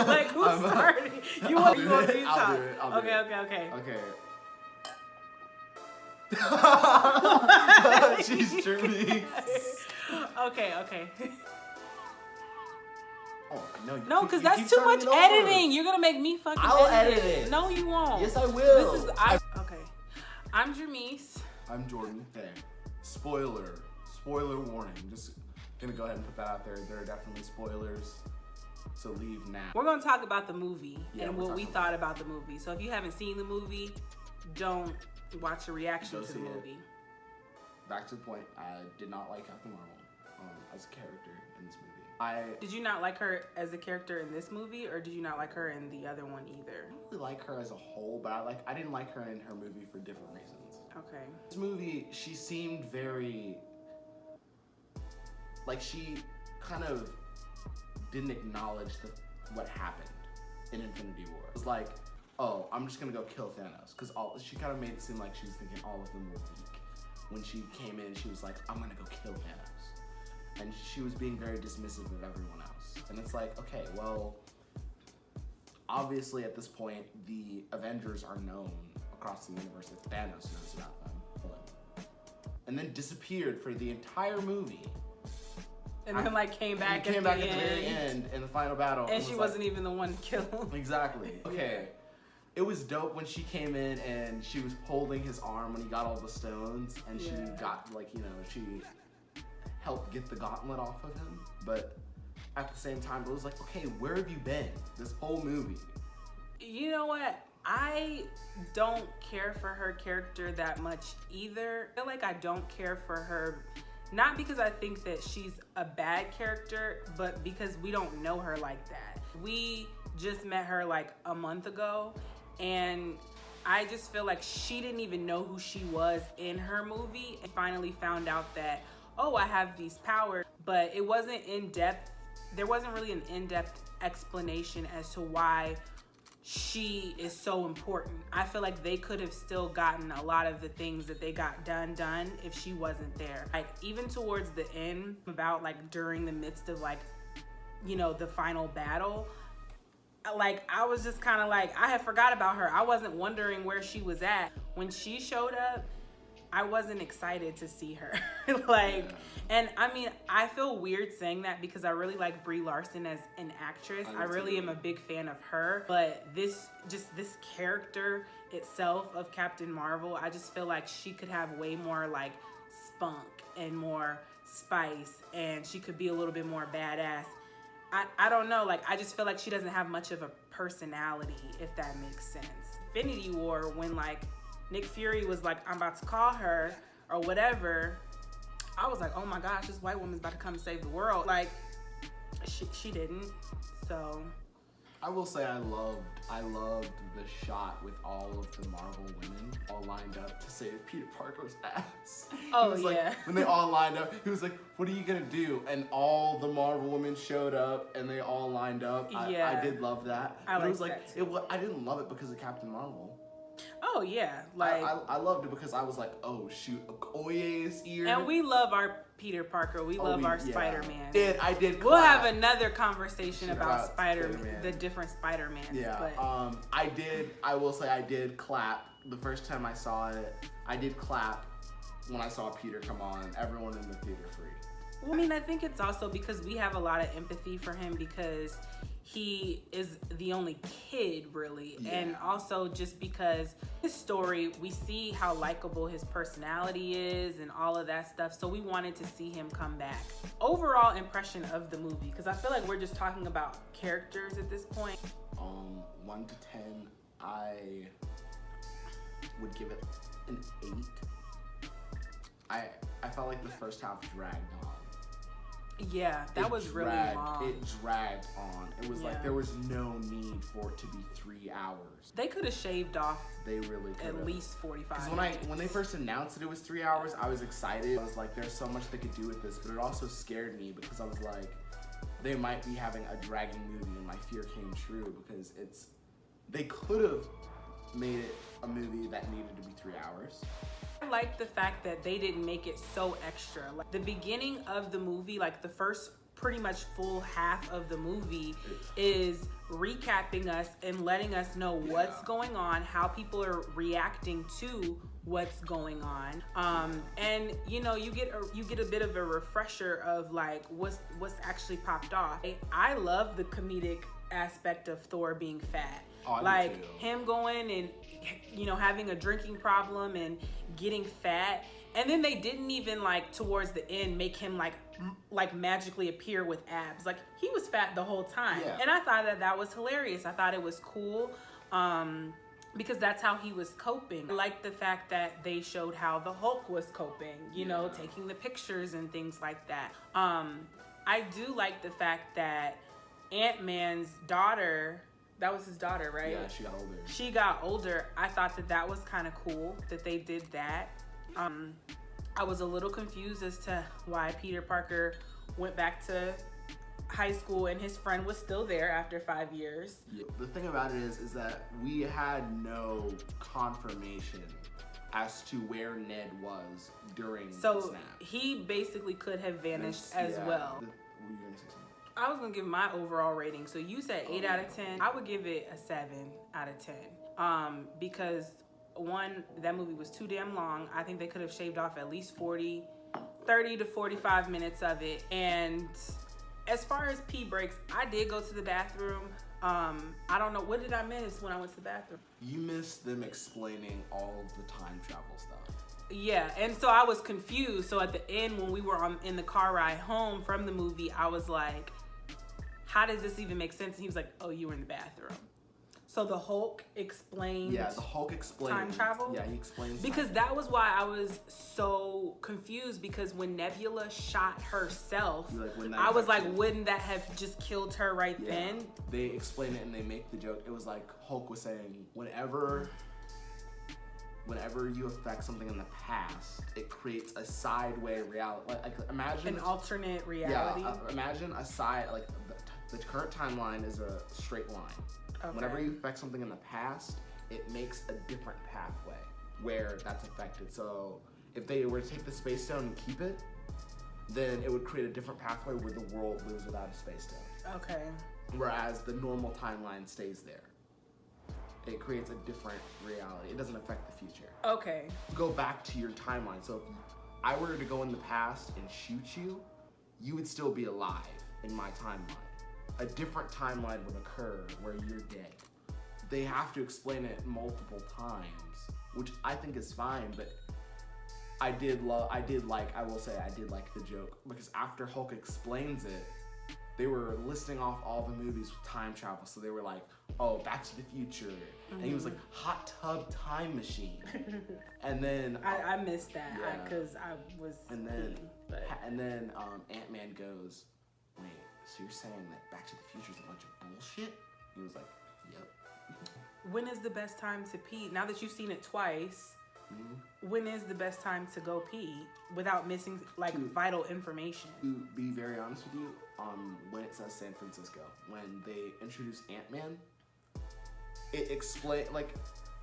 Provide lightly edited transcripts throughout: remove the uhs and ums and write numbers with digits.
Like, who's starting? You want to talk? I'll do it. Okay. She's tripping. Okay. Oh, no, because that's too much editing. You're gonna make me fucking edit it. No, you won't. Yes, I will. Okay. I'm Jermise. I'm Jordan. Hey, spoiler warning. Just gonna go ahead and put that out there. There are definitely spoilers, so leave now. We're gonna talk about the movie and what we thought about the movie. So if you haven't seen the movie, don't watch a reaction to the movie. Back to the point. I did not like Captain Marvel as a character in this movie. Did you not like her as a character in this movie, or did you not like her in the other one either? I don't really like her as a whole, but I didn't like her in her movie for different reasons. Okay. This movie, she seemed very, like, she kind of didn't acknowledge what happened in Infinity War. It was like, oh, I'm just gonna go kill Thanos, because she kind of made it seem like she was thinking all of them were weak. When she came in, she was like, I'm gonna go kill Thanos. And she was being very dismissive of everyone else. And it's like, okay, well, obviously at this point, the Avengers are known across the universe that Thanos knows about them. And then disappeared for the entire movie. And then came back at the very end in the final battle. And she wasn't even the one to kill him. Exactly. Okay. It was dope when she came in and she was holding his arm when he got all the stones. And she got, she helped get the gauntlet off of him. But at the same time, it was like, okay, where have you been this whole movie? You know what? I don't care for her character that much either. I feel like I don't care for her, not because I think that she's a bad character, but because we don't know her like that. We just met her like a month ago, and I just feel like she didn't even know who she was in her movie, and finally found out that, oh, I have these powers, but it wasn't in depth. There wasn't really an in-depth explanation as to why she is so important. I feel like they could have still gotten a lot of the things that they got done if she wasn't there. Like, even towards the end, about during the midst of the final battle, I was just kind of I had forgot about her. I wasn't wondering where she was at. When she showed up, I wasn't excited to see her. And I mean, I feel weird saying that because I really like Brie Larson as an actress. I really am a big fan of her. But this character itself of Captain Marvel, I just feel like she could have way more spunk and more spice, and she could be a little bit more badass. I don't know, I just feel like she doesn't have much of a personality, if that makes sense. Infinity War, when Nick Fury was like, I'm about to call her or whatever, I was like, oh my gosh, this white woman's about to come and save the world. She didn't, so. I will say I loved the shot with all of the Marvel women all lined up to save Peter Parker's ass. Oh, yeah. When they all lined up, he was like, what are you gonna do? And all the Marvel women showed up and they all lined up. Yeah. I did love that. I liked that too. I didn't love it because of Captain Marvel. Oh yeah, I loved it because I was like, oh shoot, Okoye is here. And we love our Peter Parker. We love our Spider-Man. I did. We'll have another conversation about Spider-Man, the different Spider-Mans. Yeah. But. I will say I did clap the first time I saw it. I did clap when I saw Peter come on. Everyone in the theater freaked. Well, I mean, I think it's also because we have a lot of empathy for him because he is the only kid, really. Yeah. And also just because his story, we see how likable his personality is and all of that stuff. So we wanted to see him come back. Overall impression of the movie, because I feel like we're just talking about characters at this point. 1 to 10, I would give it an 8. I felt like the first half dragged on. Yeah, that was really long. It dragged on. It was like there was no need for it to be 3 hours. They could have shaved off. They really could at least 45 minutes. Because when they first announced that it was 3 hours, I was excited. I was like, there's so much they could do with this, but it also scared me because I was like, they might be having a dragging movie, and my fear came true because they could have made it a movie that needed to be 3 hours. I like the fact that they didn't make it so extra. Like the beginning of the movie, like the first pretty much full half of the movie is recapping us and letting us know what's going on, how people are reacting to what's going on, and you know, you get a bit of a refresher of like what's actually popped off. I love the comedic aspect of Thor being fat. Like him going and, you know, having a drinking problem and getting fat, and then they didn't even like towards the end make him like magically appear with abs. Like he was fat the whole time, and I thought that was hilarious. I thought it was cool, because that's how he was coping. I like the fact that they showed how the Hulk was coping, you know, taking the pictures and things like that. I do like the fact that Ant-Man's daughter, that was his daughter, right? Yeah, she got older. She got older. I thought that was kind of cool that they did that. I was a little confused as to why Peter Parker went back to high school and his friend was still there after 5 years. Yeah. The thing about it is that we had no confirmation as to where Ned was during the snap. He basically could have vanished as well. Were you gonna say something? I was gonna give my overall rating. So you said 8 out of 10. I would give it a 7 out of 10. Because one, that movie was too damn long. I think they could have shaved off at least 30 to 45 minutes of it. And as far as pee breaks, I did go to the bathroom. I don't know, what did I miss when I went to the bathroom? You missed them explaining all of the time travel stuff. Yeah, and so I was confused. So at the end, when we were in the car ride home from the movie, I was like, how does this even make sense? And he was like, oh, you were in the bathroom. So the Hulk explained. Yeah, the Hulk explained time travel. Yeah, he explains. Because that was why I was so confused. Because when Nebula shot herself, I was like, wouldn't that have just killed her right then? They explain it and they make the joke. It was like Hulk was saying, whenever you affect something in the past, it creates a sideway reality. Like imagine an alternate reality. Yeah, imagine a side, like the current timeline is a straight line. Okay. Whenever you affect something in the past, it makes a different pathway where that's affected. So if they were to take the space stone and keep it, then it would create a different pathway where the world lives without a space stone. Okay. Whereas the normal timeline stays there. It creates a different reality. It doesn't affect the future. Okay. Go back to your timeline. So if I were to go in the past and shoot you, you would still be alive in my timeline. A different timeline would occur where you're dead. They have to explain it multiple times, which I think is fine, but I did like the joke, because after Hulk explains it, they were listing off all the movies with time travel. So they were like, oh, Back to the Future. And he was like, Hot Tub Time Machine. And then I missed that because I was and then Ant-Man goes, wait, so you're saying that Back to the Future is a bunch of bullshit? He was like, yep. When is the best time to pee? Now that you've seen it twice, when is the best time to go pee without missing vital information? To be very honest with you, when it says San Francisco, when they introduce Ant-Man, it explains,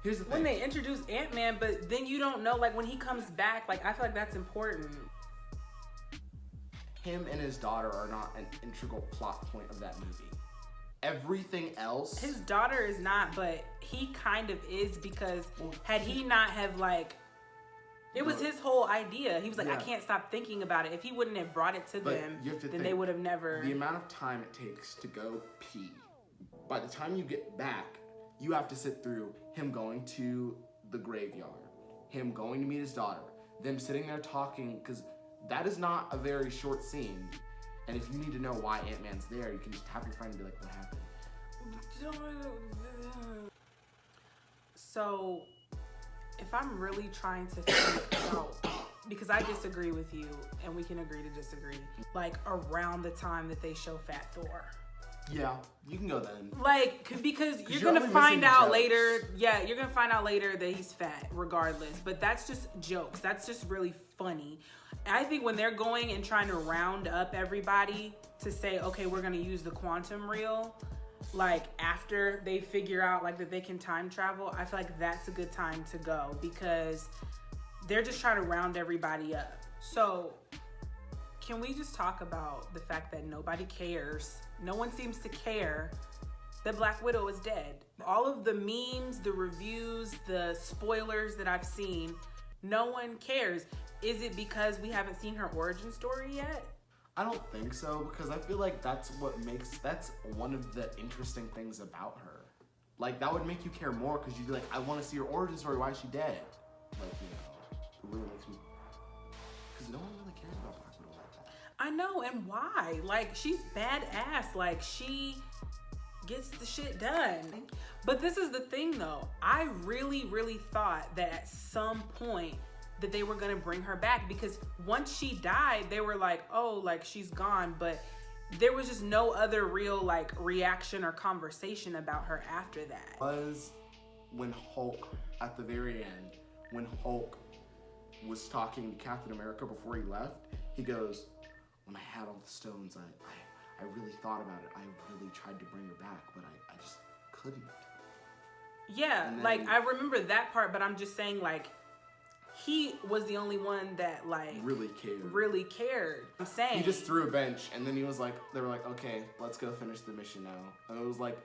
here's the thing. When they introduce Ant-Man, but then you don't know, when he comes back, I feel like that's important. Him and his daughter are not an integral plot point of that movie. Everything else... His daughter is not, but he kind of is, because had he not have, it was his whole idea. He was like, I can't stop thinking about it. If he wouldn't have brought it to them, then they would have never... The amount of time it takes to go pee, by the time you get back, you have to sit through him going to the graveyard, him going to meet his daughter, them sitting there talking, because that is not a very short scene. And if you need to know why Ant-Man's there, you can just tap your friend and be like, what happened? So, if I'm really trying to think about, because I disagree with you, and we can agree to disagree, around the time that they show Fat Thor. Yeah, you can go then. Because you're gonna find out later, you're gonna find out later that he's fat, regardless. But that's just jokes. That's just really funny. I think when they're going and trying to round up everybody to say, okay, we're gonna use the quantum reel, after they figure out that they can time travel, I feel like that's a good time to go, because they're just trying to round everybody up. So can we just talk about the fact that nobody cares? No one seems to care that Black Widow is dead. All of the memes, the reviews, the spoilers that I've seen, no one cares. Is it because we haven't seen her origin story yet? I don't think so, because I feel like that's one of the interesting things about her. Like, that would make you care more, because you'd be like, I want to see her origin story. Why is she dead? Like, you know, it really makes me... Because no one really cares about Black Widow like that. I know, and why? Like, she's badass. Like, she gets the shit done. But this is the thing, though. I really, really thought that at some point that they were gonna bring her back, because once she died, they were like, oh, like, she's gone, but there was just no other real, like, reaction or conversation about her after that. Was when Hulk, at the very end, when Hulk was talking to Captain America before he left, he goes, when I had all the stones, I really thought about it. I really tried to bring her back, but I just couldn't. Yeah, then, like, I remember that part, but I'm just saying, like, he was the only one that, like, really cared. I'm saying. He just threw a bench, and then he was like, they were like, okay, let's go finish the mission now. And it was like,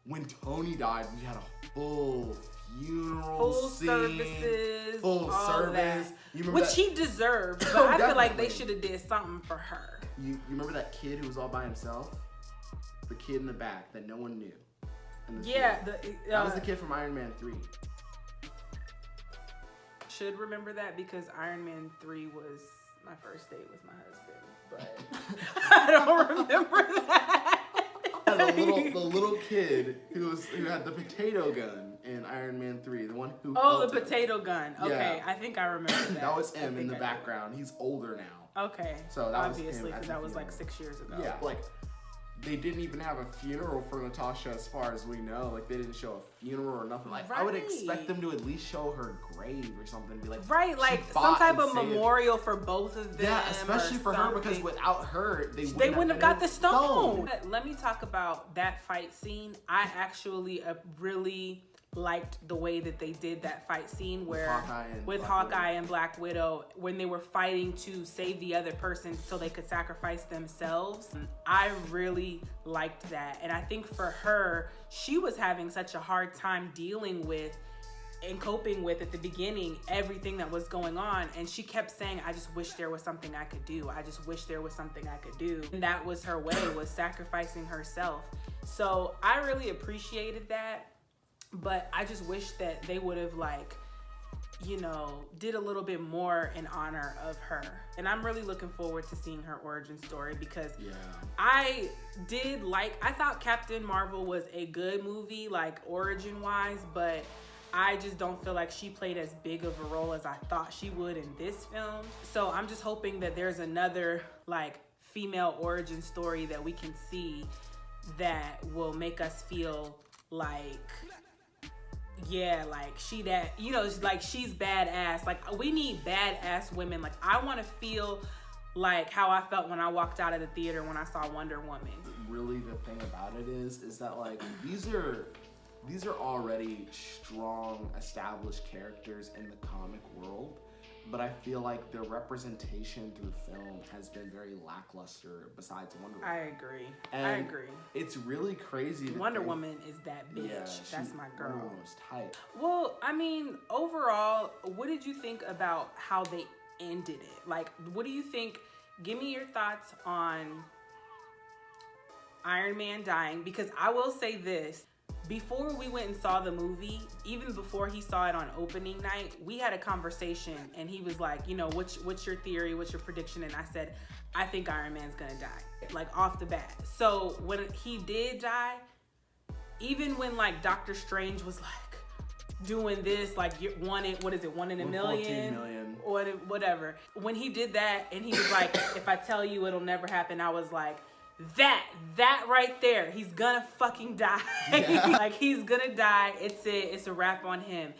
when Tony died, we had a full funeral scene. Services. Full service. Which he deserved, but Oh, I feel like they definitely. should have did something for her. You remember that kid who was all by himself? The kid in the back that no one knew. In the Yeah. field. That was the kid from Iron Man 3. Should remember that, because Iron Man 3 was my first date with my husband, but I don't remember that. The little kid who had the potato gun in Iron Man 3, the one who Oh, helped the him. potato gun. Okay, Yeah. I think I remember that. That was I him in think the I do. background. He's older now. Okay, So that was obviously, him at because the that was like funeral. 6 years ago. Yeah, like they didn't even have a funeral for Natasha, as far as we know. Like, they didn't show a funeral or nothing. Like, I would expect them to at least show her grave or something. Be like, Right, she like some fought type and of saved- memorial for both of them. Yeah, especially or for her, because something. without her, they They wouldn't have got the stone. stone. Let me talk about that fight scene. I actually really liked the way that they did that fight scene where with Hawkeye and Black Widow, when they were fighting to save the other person so they could sacrifice themselves. I really liked that. And I think for her, she was having such a hard time dealing with and coping with at the beginning everything that was going on, and she kept saying, I just wish there was something I could do. I just wish there was something I could do. And that was her way, was sacrificing herself. So I really appreciated that, but I just wish that they would have, like, you know, did a little bit more in honor of her. And I'm really looking forward to seeing her origin story, because I thought Captain Marvel was a good movie, like, origin wise, but I just don't feel like she played as big of a role as I thought she would in this film. So I'm just hoping that there's another, like, female origin story that we can see that will make us feel like, yeah, like like she's badass. Like, we need badass women. Like, I want to feel like how I felt when I walked out of the theater when I saw Wonder Woman. Really, the thing about it is that, like, these are already strong, established characters in the comic world, but I feel like their representation through film has been very lackluster besides Wonder Woman. I agree. And I agree. It's really crazy to Wonder think- Woman is that bitch. Yeah, That's my girl. Wonder Woman was tight. Well, I mean, overall, what did you think about how they ended it? Like, what do you think? Give me your thoughts on Iron Man dying, because I will say this. Before we went and saw the movie, even before he saw it on opening night, we had a conversation, and he was like, you know, what's your theory? What's your prediction? And I said, I think Iron Man's gonna die, like, off the bat. So when he did die, even when, like, Doctor Strange was like doing this, like, one in a million? 14 million. Or whatever. When he did that, and he was like, if I tell you, it'll never happen, I was like, that right there, he's gonna fucking die. Yeah. Like, he's gonna die. It's a wrap on him.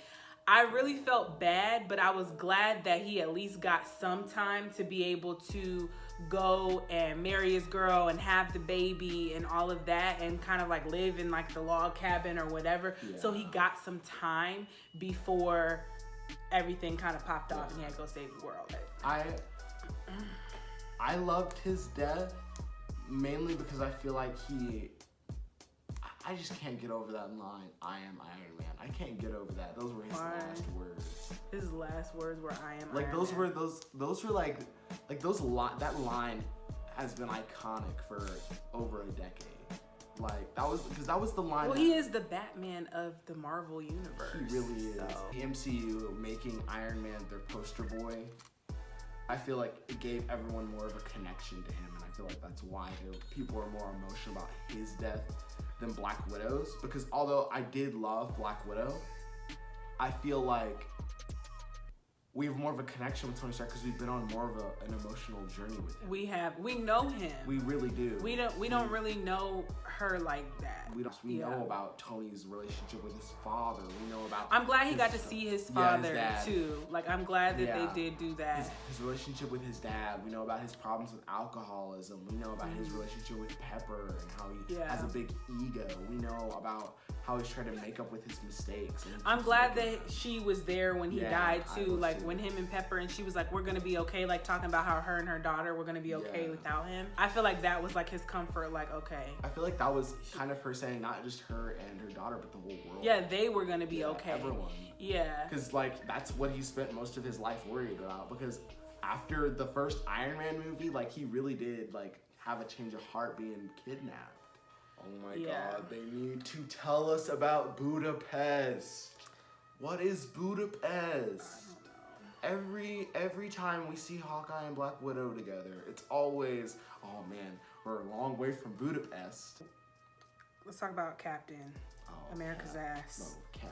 I really felt bad, but I was glad that he at least got some time to be able to go and marry his girl and have the baby and all of that, and kind of like live in, like, the log cabin or whatever. Yeah. So he got some time before everything kind of popped off and he had to go save the world. I loved his death mainly because I feel like I just can't get over that line, "I am Iron Man." I can't get over that. Those were his last words. His last words were, "I am like Iron those Man." were that line has been iconic for over a decade. Like that was the line. Well, he is the Batman of the Marvel universe. He really is. So. The MCU making Iron Man their poster boy, I feel like it gave everyone more of a connection to him, and I feel like that's why people are more emotional about his death than Black Widow's. Because although I did love Black Widow, I feel like we have more of a connection with Tony Stark because we've been on more of an emotional journey with him. We know him. We really do. We don't really know her like that. We know about Tony's relationship with his father. We know about. I'm glad he got to see his father his too. Like, I'm glad that they did do that. His relationship with his dad. We know about his problems with alcoholism. We know about his relationship with Pepper and how he has a big ego. We know about how he's trying to make up with his mistakes. I'm glad that she was there when he died too. Like when him and Pepper, and she was like, "We're gonna be okay." Like talking about how her and her daughter were gonna be okay without him. I feel like that was like his comfort. Like, okay. I feel like that was kind of her saying not just her and her daughter, but the whole world. Yeah, they were gonna be okay. Everyone. Yeah. Because like that's what he spent most of his life worried about. Because after the first Iron Man movie, like he really did like have a change of heart being kidnapped. Oh my God, they need to tell us about Budapest. What is Budapest? Every time we see Hawkeye and Black Widow together, it's always, oh man, we're a long way from Budapest. Let's talk about Captain America's ass. No, Cap.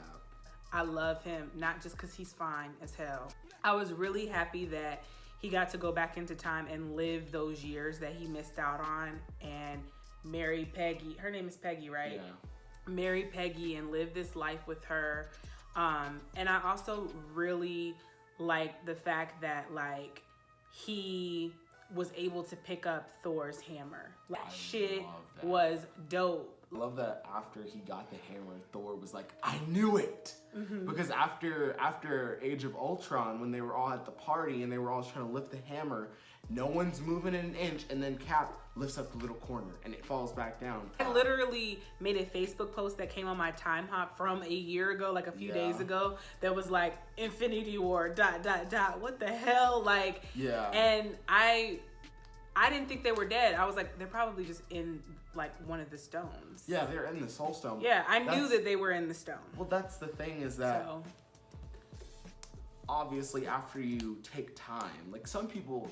I love him, not just because he's fine as hell. I was really happy that he got to go back into time and live those years that he missed out on and marry Peggy. Her name is Peggy, right? Yeah. Marry Peggy and live this life with her. And I also really like the fact that like he was able to pick up Thor's hammer. Like shit was dope. I love that after he got the hammer, Thor was like, "I knew it!" Because after Age of Ultron, when they were all at the party and they were all trying to lift the hammer, no one's moving an inch, and then Cap lifts up the little corner and it falls back down. I literally made a Facebook post that came on my time hop from a year ago, like a few days ago, that was like Infinity War ... What the hell? Like, and I didn't think they were dead. I was like, they're probably just in like one of the stones. Yeah, they're in the Soul Stone. Yeah, I knew that they were in the stone. Well, that's the thing is that obviously after you take time, like some people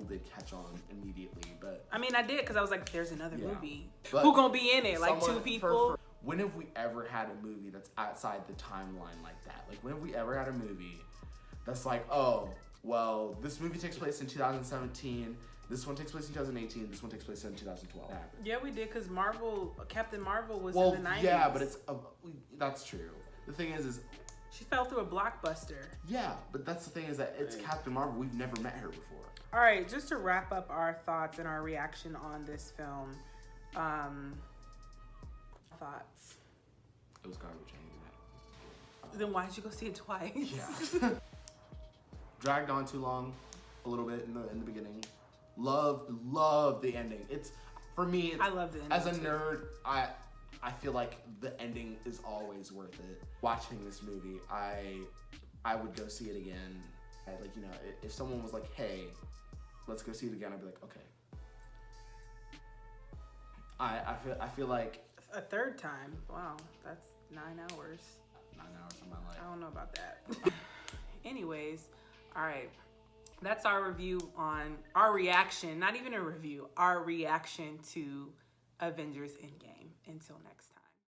did catch on immediately, but I mean, I did because I was like, there's another movie. But who gonna be in it? Like two people. When have we ever had a movie that's outside the timeline like that? Like when have we ever had a movie that's like, oh, well, this movie takes place in 2017. This one takes place in 2018. This one takes place in 2012. Yeah, we did because Captain Marvel was in the 90s. Yeah, but it's that's true. The thing is she fell through a blockbuster. Yeah, but that's the thing is that it's Captain Marvel. We've never met her before. All right, just to wrap up our thoughts and our reaction on this film. Thoughts? It was garbage. I hated it. Then why did you go see it twice? Yeah. Dragged on too long, a little bit in the beginning. Love the ending. It's for me. I love the ending. As a nerd, I feel like the ending is always worth it. Watching this movie, I would go see it again. Like, you know, if someone was like, "Hey, let's go see it again," I'd be like, "Okay." I feel like a third time. Wow, that's 9 hours. 9 hours of my life. I don't know about that. Anyways, all right. That's our review on our reaction, not even a review, our reaction to Avengers Endgame. Until next time.